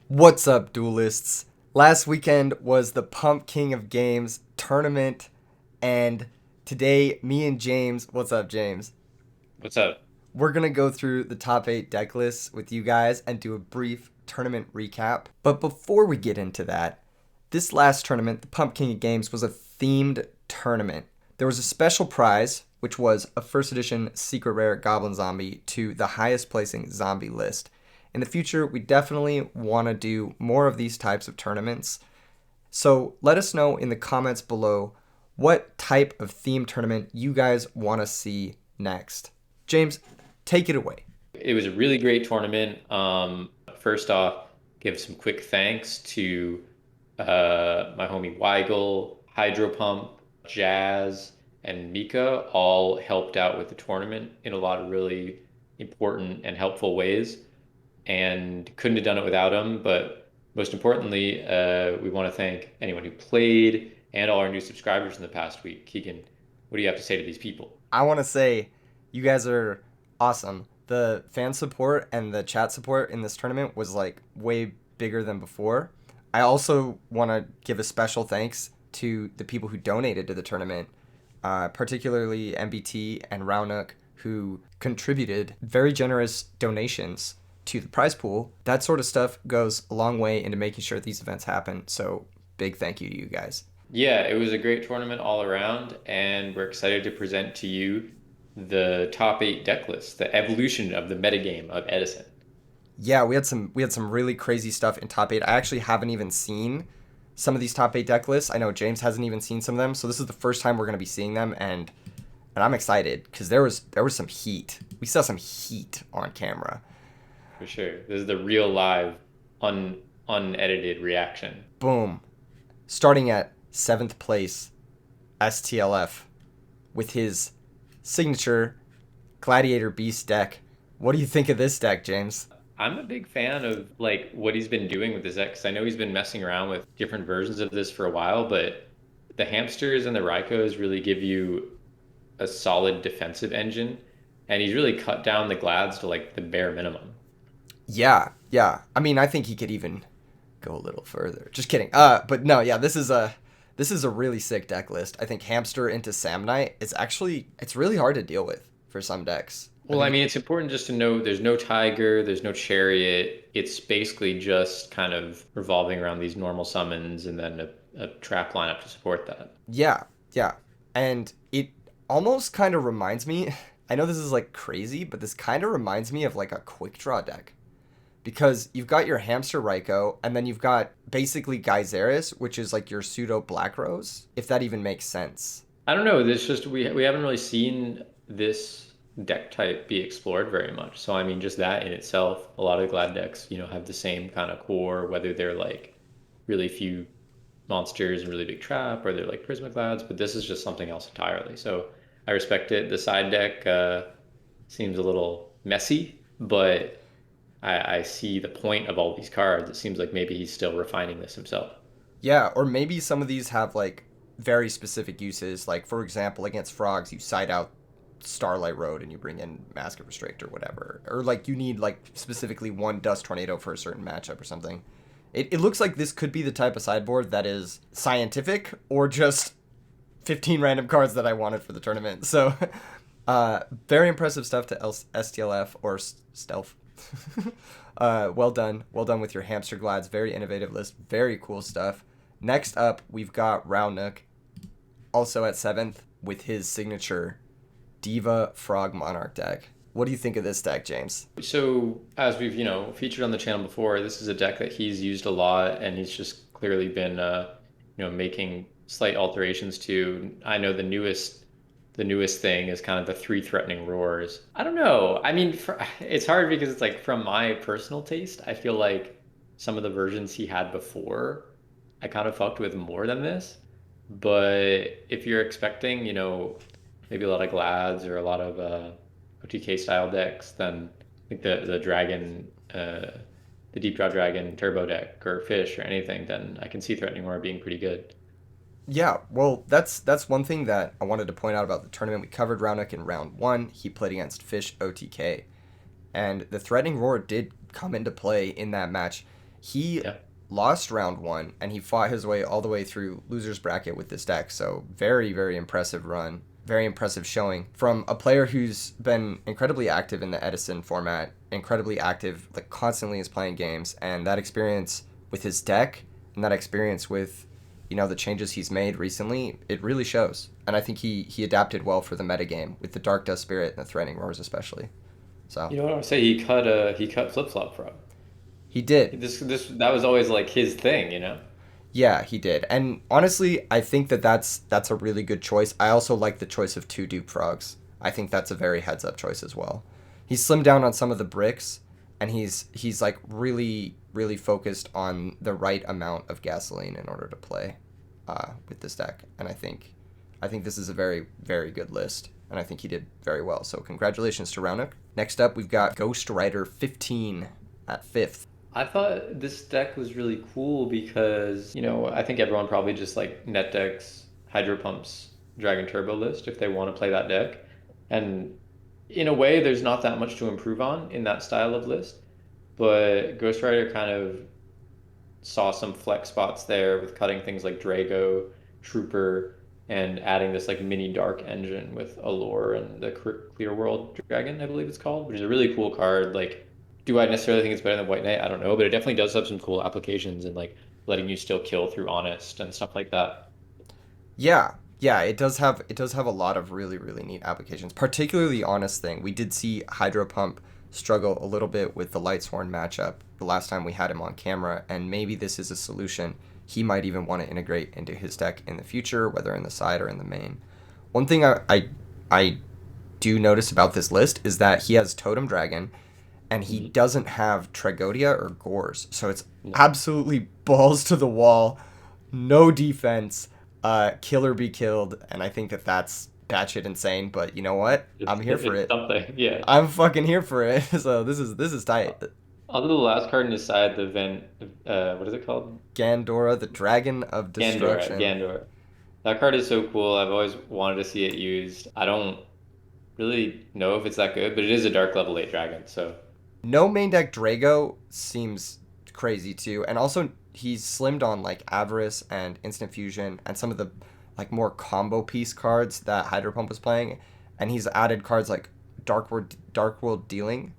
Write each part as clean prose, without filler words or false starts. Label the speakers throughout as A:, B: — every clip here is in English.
A: What's up, duelists? Last weekend was the Pumpking of Games tournament, and today, me and James, what's up, James?
B: What's up?
A: We're gonna go through the top 8 deck lists with you guys and do a brief tournament recap. But before we get into that, this last tournament, the Pumpking of Games, was a themed tournament. There was a special prize, which was a first edition secret rare Goblin Zombie to the highest placing zombie list. In the future, we definitely want to do more of these types of tournaments. So let us know in the comments below what type of theme tournament you guys want to see next. James, take it away.
B: It was a really great tournament. First off, give some quick thanks to my homie Weigel, Hydro Pump, Jazz, and Mika all helped out with the tournament in a lot of really important and helpful ways, and couldn't have done it without them. But most importantly, we want to thank anyone who played and all our new subscribers in the past week. Keegan, what do you have to say to these people?
A: I want to say you guys are awesome. The fan support and the chat support in this tournament was like way bigger than before. I also want to give a special thanks to the people who donated to the tournament, particularly MBT and Roundup, who contributed very generous donations to the prize pool. That sort of stuff goes a long way into making sure these events happen. So big thank you to you guys.
B: Yeah, it was a great tournament all around, and we're excited to present to you the top 8 deck lists, the evolution of the metagame of Edison.
A: Yeah, we had some really crazy stuff in top 8. I actually haven't even seen some of these top 8 deck lists. I know James hasn't even seen some of them, so this is the first time we're going to be seeing them, and I'm excited cuz there was some heat. We saw some heat on camera.
B: For sure. This is the real live, unedited reaction.
A: Boom. Starting at 7th place, STLF with his signature Gladiator Beast deck. What do you think of this deck, James?
B: I'm a big fan of like what he's been doing with his deck, 'cause I know he's been messing around with different versions of this for a while, but the hamsters and the Raikos really give you a solid defensive engine, and he's really cut down the Glads to like the bare minimum.
A: Yeah, yeah. I mean, I think he could even go a little further. Just kidding. But no, yeah, this is a really sick deck list. I think Hamster into Samnite is actually it's really hard to deal with for some decks. I
B: Well, I
A: think
B: mean, it's important just to know there's no Tiger, there's no Chariot. It's basically just kind of revolving around these normal summons and then a trap lineup to support that.
A: yeah, yeah. And it almost kind of reminds me, I know this is like crazy, but this kind of reminds me of like a quick draw deck. Because you've got your Hamster Raikou, and then you've got basically Geyseris, which is like your pseudo Black Rose, if that even makes sense.
B: I don't know. This just we haven't really seen this deck type be explored very much. So I mean, just that in itself, a lot of Glad decks, have the same kind of core, whether they're like really few monsters and really big trap, or they're like Prisma Glads. But this is just something else entirely. So I respect it. The side deck seems a little messy, but I see the point of all these cards. It seems like maybe he's still refining this himself.
A: Yeah, or maybe some of these have like very specific uses. Like, for example, against frogs, you side out Starlight Road and you bring in Mask of Restrict or whatever. Or like you need like specifically one Dust Tornado for a certain matchup or something. It looks like this could be the type of sideboard that is scientific or just 15 random cards that I wanted for the tournament. So, very impressive stuff to STLF or Stealth. Well done. Well done with your Hamster Glads. Very innovative list. Very cool stuff. Next up, we've got Roundnook, also at 7th, with his signature Diva Frog Monarch deck. What do you think of this deck, James?
B: So, as we've, featured on the channel before, this is a deck that he's used a lot, and he's just clearly been, making slight alterations to. I know the newest thing is kind of the three threatening roars. I don't know. I mean, it's hard because it's like from my personal taste, I feel like some of the versions he had before, I kind of fucked with more than this. But if you're expecting, maybe a lot of Glads or a lot of OTK style decks, then I think the Dragon, the Deep Draw Dragon Turbo deck or Fish or anything, then I can see Threatening Roar being pretty good.
A: Yeah, well, that's one thing that I wanted to point out about the tournament. We covered Roundnook in round 1. He played against Fish OTK. And the Threatening Roar did come into play in that match. He
B: Yeah.
A: lost round one, and he fought his way all the way through loser's bracket with this deck. So very, very impressive run. Very impressive showing from a player who's been incredibly active in the Edison format, incredibly active, like constantly is playing games, and that experience with his deck and that experience with, the changes he's made recently, it really shows. And I think he adapted well for the metagame with the Dark Dust Spirit and the Threatening Roars especially. So
B: You know what I would say? He cut flip flop frog.
A: he did.
B: This that was always like his thing, you know?
A: Yeah, he did. And honestly, I think that's a really good choice. I also like the choice of two Dupe Frogs. I think that's a very heads up choice as well. He's slimmed down on some of the bricks, and he's like really focused on the right amount of gasoline in order to play with this deck. And I think this is a very very good list, and I think he did very well. So congratulations to Raunuk. Next up, we've got Ghost Rider 15 at fifth.
B: I thought this deck was really cool because, I think everyone probably just like net decks Hydro Pump's Dragon Turbo list if they want to play that deck. And in a way, there's not that much to improve on in that style of list. But Ghost Rider kind of saw some flex spots there with cutting things like Drago, Trooper, and adding this like mini dark engine with Allure and the Clear World Dragon, I believe it's called, which is a really cool card. Like, do I necessarily think it's better than White Knight? I don't know, but it definitely does have some cool applications and like letting you still kill through Honest and stuff like that.
A: Yeah, yeah, it does have a lot of really really neat applications. Particularly the Honest thing. We did see Hydro Pump struggle a little bit with the lightsworn matchup the last time we had him on camera, and maybe this is a solution he might even want to integrate into his deck in the future, whether in the side or in the main. One thing I do notice about this list is that he has Totem Dragon, and he
B: Mhm.
A: doesn't have Tragodia or Gores. So it's
B: No.
A: absolutely balls to the wall, no defense, kill or be killed, and I think that that's batshit insane. But you know what? I'm here for
B: It's
A: it.
B: something, yeah.
A: I'm fucking here for it. So this is tight.
B: Other than the last card in his side, the Vent, what is it called?
A: Gandora, the Dragon of
B: Gandora,
A: Destruction.
B: Gandora. That card is so cool. I've always wanted to see it used. I don't really know if it's that good, but it is a dark level 8 dragon, so
A: No main deck Drago seems crazy too, and also he's slimmed on like Avarice and Instant Fusion and some of the like more combo piece cards that Hydro Pump was playing, and he's added cards like Dark World Dealing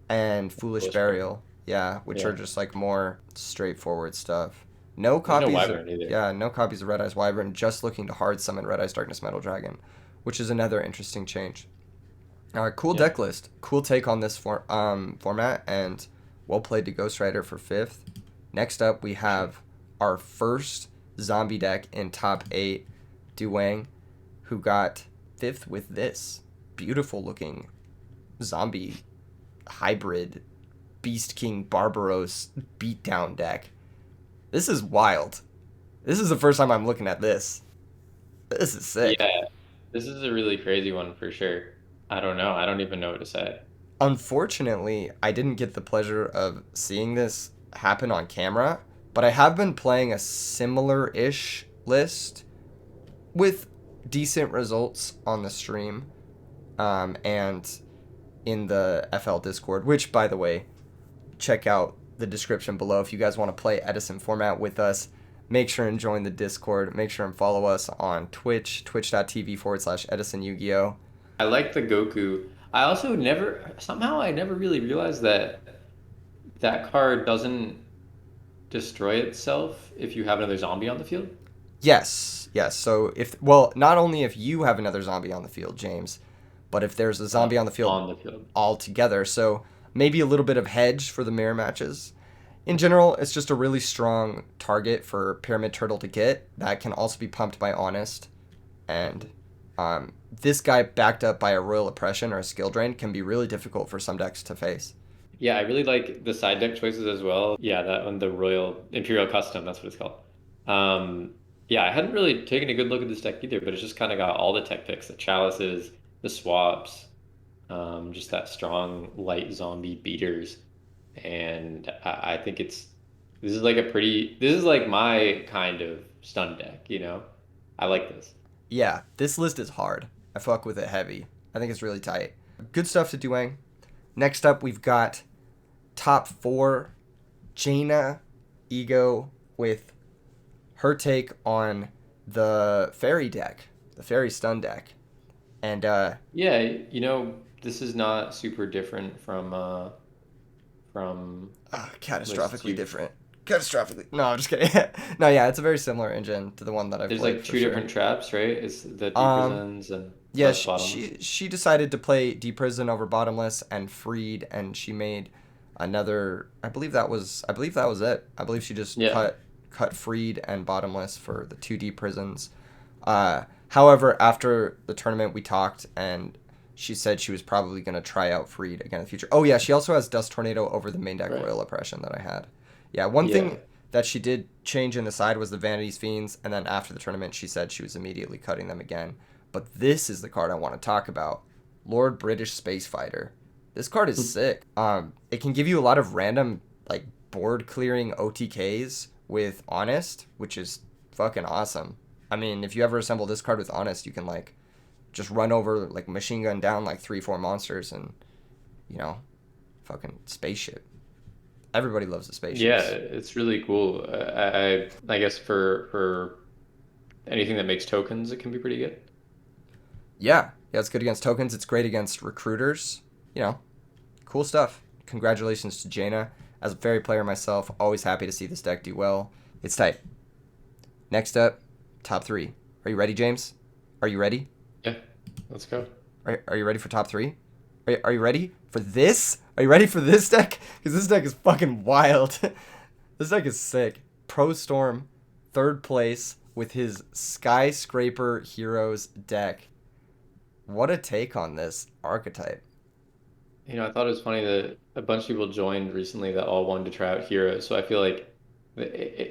A: and Foolish
B: Foolish Bear.
A: Burial, yeah, which are
B: Yeah.
A: just like more straightforward stuff. No
B: There's no
A: copies,
B: Wyvern either.
A: yeah, no copies of Red Eyes Wyvern. Just looking to hard summon Red Eyes Darkness Metal Dragon, which is another interesting change. Cool
B: Yeah.
A: deck list. Cool take on this format, and well played to Ghost Rider for fifth. Next up, we have our first zombie deck in top eight, Duwang, who got fifth with this beautiful looking zombie hybrid Beast King Barbaros beatdown deck. This is wild. This is the first time I'm looking at this. This is sick.
B: Yeah. This is a really crazy one for sure. I don't know. I don't even know what to say.
A: Unfortunately, I didn't get the pleasure of seeing this happen on camera, but I have been playing a similar ish list with decent results on the stream and in the FL Discord, which, by the way, check out the description below if you guys want to play Edison format with us. Make sure and join the Discord. Make sure and follow us on Twitch, twitch.tv/Edison Yu-Gi-Oh!
B: I like the Goku. I never really realized that that card doesn't destroy itself if you have another zombie on the field.
A: Yes, yes. So not only if you have another zombie on the field, James, but if there's a zombie on the field
B: On the field.
A: altogether. So maybe a little bit of hedge for the mirror matches. In general, it's just a really strong target for Pyramid Turtle to get that can also be pumped by Honest. And this guy backed up by a Royal Oppression or a Skill Drain can be really difficult for some decks to face.
B: Yeah, I really like the side deck choices as well. Yeah, that one, the Royal Imperial Custom, that's what it's called. Um, yeah, I hadn't really taken a good look at this deck either, but it's just kind of got all the tech picks, the chalices, the swaps, just that strong light zombie beaters. And I think this is like my kind of stun deck, you know? I like this.
A: Yeah, this list is hard. I fuck with it heavy. I think it's really tight. Good stuff to Duang. Next up, we've got top four, Jaina Ego with her take on the fairy deck, the fairy stun deck. And
B: Yeah, this is not super different from lists
A: catastrophically
B: you've.
A: different. Catastrophically. No, I'm just kidding. No, yeah, it's a very similar engine to the one that I've
B: There's
A: played
B: like
A: for
B: two
A: sure.
B: different traps, right? It's the deep
A: Um,
B: prisons and
A: yeah,
B: less
A: she
B: bottomless.
A: she, she decided to play Deep Prison over Bottomless and Freed, and she made another. I believe that was it. I believe she just
B: Yeah,
A: cut Freed and Bottomless for the two Deep Prisons. However, after the tournament, we talked, and she said she was probably going to try out Freed again in the future. Oh yeah, she also has Dust Tornado over the main deck
B: right.
A: Royal Oppression that I had. Yeah, one
B: Yeah.
A: thing that she did change in the side was the Vanity's Fiends, and then after the tournament, she said she was immediately cutting them again. But this is the card I want to talk about, Lord British Space Fighter. This card is sick. It can give you a lot of random like board clearing OTKs with Honest, which is fucking awesome. I mean, if you ever assemble this card with Honest, you can like just run over like machine gun down like 3 4 monsters and you know fucking spaceship. Everybody loves the
B: Yeah,
A: spaceships.
B: it's really cool. I guess for anything that makes tokens, it can be pretty good.
A: Yeah, it's good against tokens. It's great against recruiters. You know, cool stuff. Congratulations to Jaina. As a fairy player myself, always happy to see this deck do well. It's tight. Next up, top three. Are you ready, James? Are you ready?
B: Yeah, let's go.
A: Are you ready for top three? Are you ready for this? Are you ready for this deck? Because this deck is fucking wild. This deck is sick. Pro Storm, third place with his Skyscraper Heroes deck. What a take on this archetype.
B: I thought it was funny that a bunch of people joined recently that all wanted to try out Heroes. So I feel like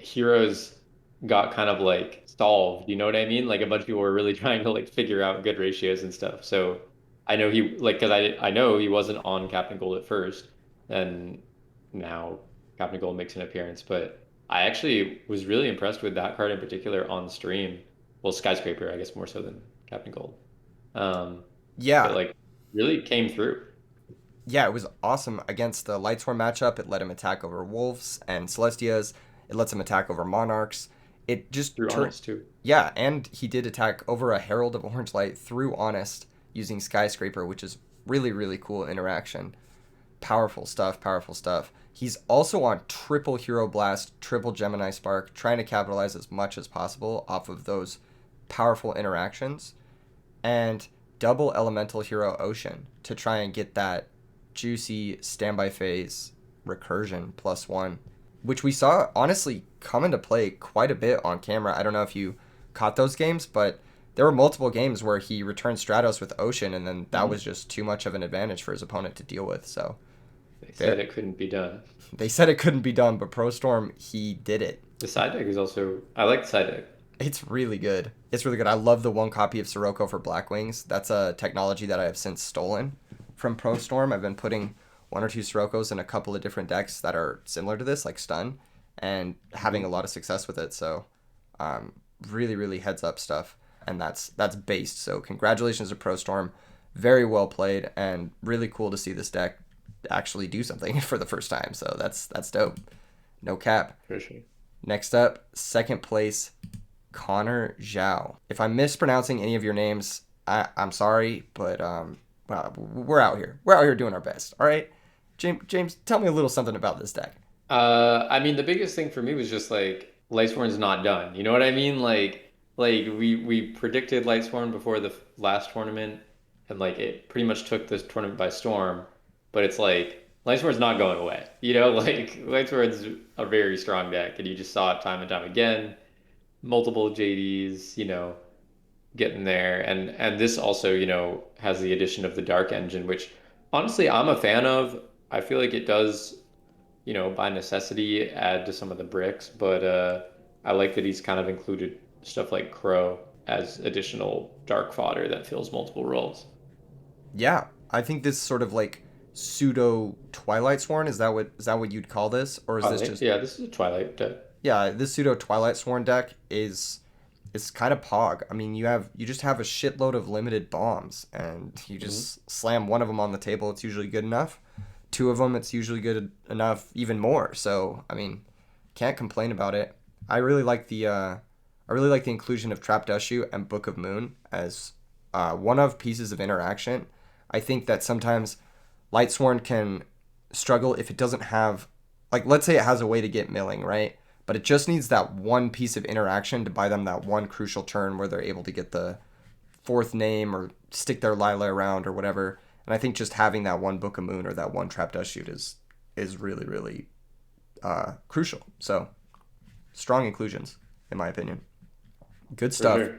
B: Heroes got kind of like solved. You know what I mean? Like a bunch of people were really trying to like figure out good ratios and stuff. So I know he like because I know he wasn't on Captain Gold at first, and now Captain Gold makes an appearance. But I actually was really impressed with that card in particular on stream. Well, Skyscraper, I guess more so than Captain Gold. Um, but
A: Yeah,
B: like really came through
A: yeah, it was awesome against the Lightsworn matchup. It let him attack over Wolves and Celestias. It lets him attack over Monarchs. It just
B: through
A: turned.
B: Honest too.
A: Yeah, and he did attack over a Herald of Orange Light through Honest using Skyscraper, which is really, really cool interaction. Powerful stuff, powerful stuff. He's also on triple Hero Blast, triple Gemini Spark, trying to capitalize as much as possible off of those powerful interactions. And double Elemental Hero Ocean to try and get that juicy standby phase recursion +1, which we saw honestly come into play quite a bit on camera. I don't know if you caught those games, but there were multiple games where he returned Stratos with Ocean, and then that was
B: Mhm.
A: just too much of an advantage for his opponent to deal with. So
B: They said
A: there,
B: it couldn't be done.
A: they said it couldn't be done, but Pro Storm, he did it.
B: The side deck is also I like the side deck.
A: It's really good. It's really good. I love the one copy of Sirocco for Blackwings. That's a technology that I have since stolen from Pro Storm. I've been putting one or two Siroccos in a couple of different decks that are similar to this, like Stun, and having a
B: Mhm.
A: lot of success with it. So, um, really, really heads up stuff, and that's based. So, congratulations to Pro Storm. Very well played, and really cool to see this deck actually do something for the first time. So that's dope. No cap.
B: For sure.
A: Next up, second place, Connor Zhao. If I'm mispronouncing any of your names, I'm sorry, but well, we're out here. We're out here doing our best. All right, James, tell me a little something about this deck.
B: I mean the biggest thing for me was just like Lightsworn's not done. You know what I mean? Like we predicted Lightsworn before the last tournament, and like it pretty much took this tournament by storm. But it's like Lightsworn's not going away. Like Lightsworn's a very strong deck, and you just saw it time and time again. Multiple JDs, getting there. And this also, has the addition of the dark engine, which honestly I'm a fan of. I feel like it does, by necessity add to some of the bricks, but I like that he's kind of included stuff like Crow as additional dark fodder that fills multiple roles.
A: Yeah, I think this sort of like pseudo Twilight Sworn is that what you'd call this, or is this
B: Twilight,
A: just
B: yeah, this is a Twilight deck.
A: yeah, this pseudo Twilight Sworn deck is kind of pog. I mean, you just have a shitload of limited bombs, and you
B: Hmm.
A: just slam one of them on the table. It's usually good enough. Two of them, it's usually good enough, even more. So, I mean, Can't complain about it. I really like the inclusion of Trap Dust Shoot and Book of Moon as one of pieces of interaction. I think that sometimes Lightsworn can struggle if it doesn't have, like, let's say it has a way to get milling, right? But it just needs that one piece of interaction to buy them that one crucial turn where they're able to get the fourth name or stick their Lila around or whatever. And I think just having that one Book of Moon or that one Trap Dust Shoot is really, really crucial. So strong inclusions, in my opinion. Good
B: For
A: stuff.
B: sure.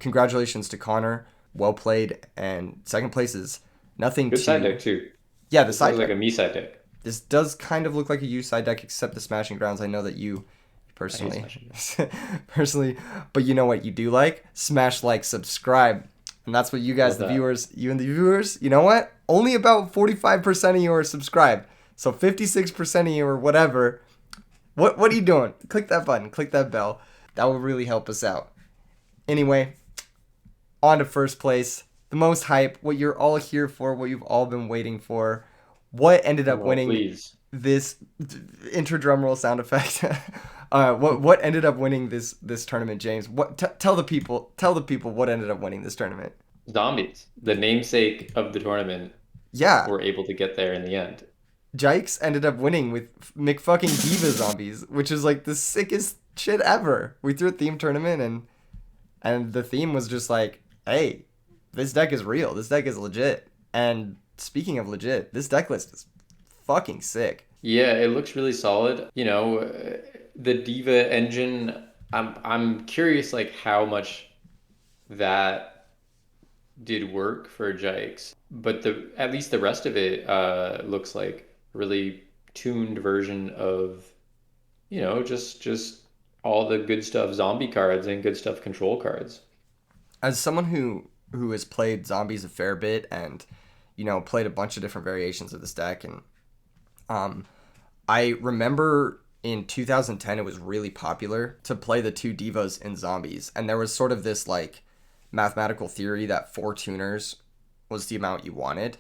A: Congratulations to Connor. Well played. And second place is nothing
B: Good side
A: to.
B: deck too.
A: Yeah, the
B: This
A: side
B: looks like
A: deck.
B: a me side deck.
A: This does kind of look like a U side deck, except the Smashing Grounds. I know that you
B: I hate
A: personally,
B: smashing.
A: personally, but you know what you do like? Smash, like, subscribe. And that's what you guys,
B: Love
A: the
B: that.
A: viewers, you and the viewers, you know what? Only about 45% of you are subscribed. So 56% of you or whatever. What are you doing? Click that button. Click that bell. That will really help us out. Anyway, on to first place. The most hype. What you're all here for. What you've all been waiting for. What ended up
B: Drumroll,
A: winning
B: please.
A: this intro drum roll sound effect? What ended up winning this tournament, James? Tell the people what ended up winning this tournament.
B: Zombies, the namesake of the tournament,
A: Yeah,
B: were able to get there in the end.
A: Jikes ended up winning with McFucking Diva Zombies, which is like the sickest shit ever. We threw a theme tournament and the theme was just like, hey, this deck is real. This deck is legit. And speaking of legit, this deck list is fucking sick.
B: Yeah, it looks really solid. The Diva engine, I'm curious like how much that did work for Jikes. But the at least the rest of it looks like a really tuned version of, just all the good stuff zombie cards and good stuff control cards.
A: As someone who has played zombies a fair bit and played a bunch of different variations of this deck, and um I remember in 2010 it was really popular to play the two divas in zombies, and there was sort of this like mathematical theory that four tuners was the amount you wanted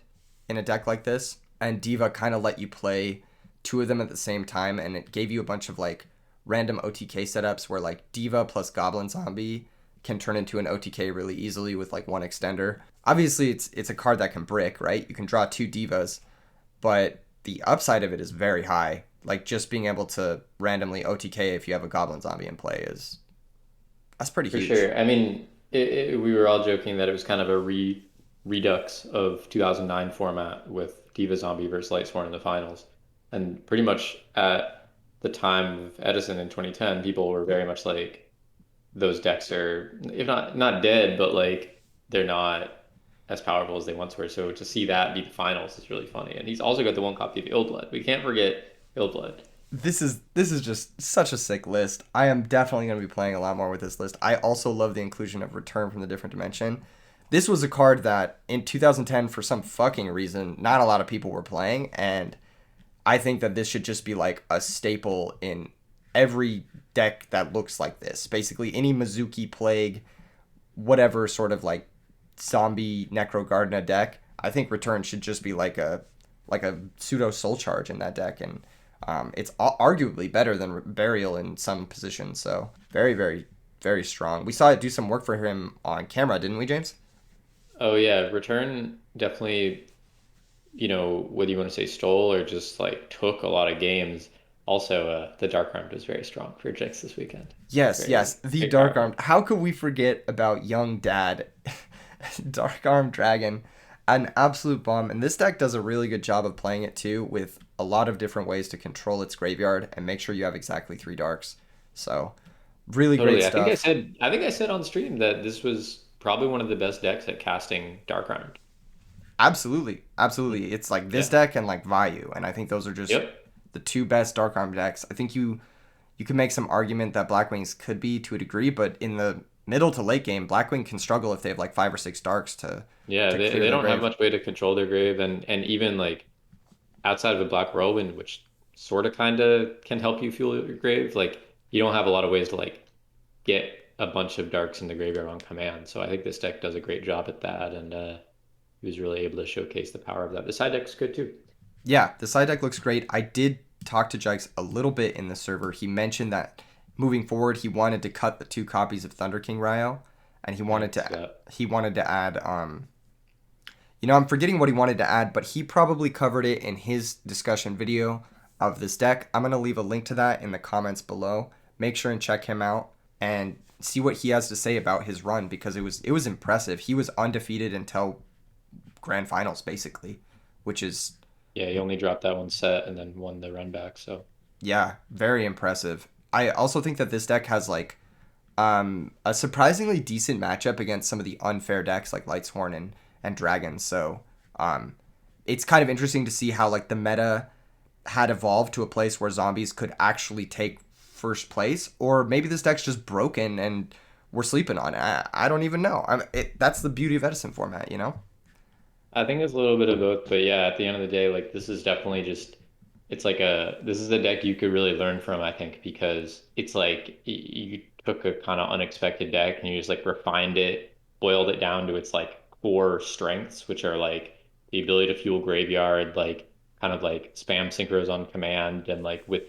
A: in a deck like this, and diva kind of let you play two of them at the same time, and it gave you a bunch of like random OTK setups where like diva plus goblin zombie can turn into an OTK really easily with like one extender. Obviously it's a card that can brick, right? You can draw two divas, but the upside of it is very high. Like just being able to randomly OTK if you have a goblin zombie in play that's pretty
B: For
A: huge.
B: sure. I mean, we were all joking that it was kind of a redux of 2009 format with Diva Zombie versus Lightsworn in the finals. And pretty much at the time of Edison in 2010, people were very much like those decks are, if not dead, but like they're not as powerful as they once were. So to see that be the finals is really funny. And he's also got the one copy of Illblood. We can't forget Illblood.
A: This is just such a sick list. I am definitely going to be playing a lot more with this list. I also love the inclusion of Return from the Different Dimension. This was a card that in 2010 for some fucking reason not a lot of people were playing, and I think that this should just be like a staple in every deck that looks like this. Basically any Mizuki Plague, whatever sort of like zombie Necro Gardena deck, I think Return should just be like a pseudo soul charge in that deck, and it's arguably better than Burial in some positions. So very, very, very strong. We saw it do some work for him on camera, didn't we, James?
B: Oh yeah, Return definitely, whether you want to say stole or just like took a lot of games. Also, the Dark Armed was very strong for Jix this weekend.
A: Yes,
B: Very,
A: yes. The
B: very
A: Dark
B: powerful.
A: Armed. How could we forget about Young Dad? Dark Armed Dragon. An absolute bomb. And this deck does a really good job of playing it too, with a lot of different ways to control its graveyard and make sure you have exactly three darks. So, really great
B: Totally. I think I
A: stuff.
B: said I think I said on stream that this was probably one of the best decks at casting Dark Armed.
A: Absolutely. Absolutely. It's like this
B: Yeah.
A: deck and like Vayu. And I think those are just
B: Yep.
A: the two best Dark Armed decks. I think you can make some argument that Blackwings could be to a degree, but in the middle to late game, Blackwing can struggle if they have like five or six darks
B: Yeah,
A: to
B: they
A: clear their
B: don't have
A: grave.
B: much way to control their grave and even like outside of a Black Whirlwind, which sort of kind of can help you fuel your grave, like you don't have a lot of ways to like get a bunch of darks in the graveyard on command. So I think this deck does a great job at that, and he was really able to showcase the power of that. The side deck's good too.
A: Yeah, the side deck looks great. I did talked to Jikes a little bit in the server. He mentioned that moving forward, he wanted to cut the 2 copies of Thunder King Ryo, and
B: Yeah, I see that.
A: he wanted to add I'm forgetting what he wanted to add, but he probably covered it in his discussion video of this deck. I'm gonna leave a link to that in the comments below. Make sure and check him out and see what he has to say about his run because it was impressive. He was undefeated until grand finals basically, which is
B: Yeah, he only dropped that one set and then won the run back. So
A: yeah, very impressive. I also think that this deck has like a surprisingly decent matchup against some of the unfair decks like Lightsworn and Dragons. So it's kind of interesting to see how like the meta had evolved to a place where zombies could actually take first place, or maybe this deck's just broken and we're sleeping on it. I don't even know. That's the beauty of Edison format, you know?
B: I think it's a little bit of both, but yeah, at the end of the day, like this is definitely just it's like this is a deck you could really learn from, I think, because it's like you took a kind of unexpected deck and you just like refined it, boiled it down to its like core strengths, which are like the ability to fuel graveyard, like kind of like spam synchros on command and like with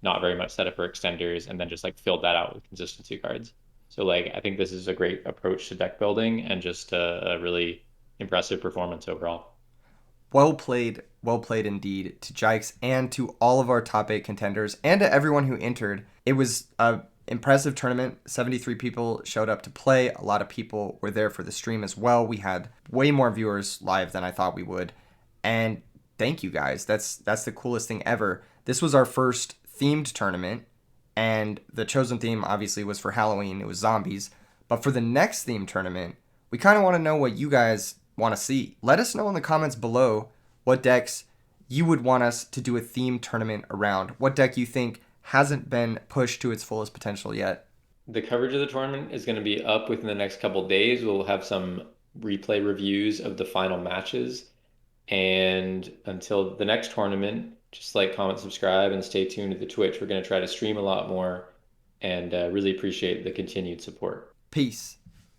B: not very much setup for extenders, and then just like filled that out with consistency cards. So like I think this is a great approach to deck building and just a really impressive performance overall.
A: Well played indeed to Jikes and to all of our top 8 contenders and to everyone who entered. It was a impressive tournament. 73 people showed up to play. A lot of people were there for the stream as well. We had way more viewers live than I thought we would. And thank you guys. That's the coolest thing ever. This was our first themed tournament, and the chosen theme obviously was for Halloween. It was zombies. But for the next themed tournament, we kind of want to know what you guys want to see. Let us know in the comments below what decks you would want us to do a themed tournament around. What deck you think hasn't been pushed to its fullest potential yet.
B: The coverage of the tournament is going to be up within the next couple of days. We'll have some replay reviews of the final matches. And until the next tournament, just like, comment, subscribe, and stay tuned to the Twitch. We're going to try to stream a lot more and really appreciate the continued support.
A: Peace.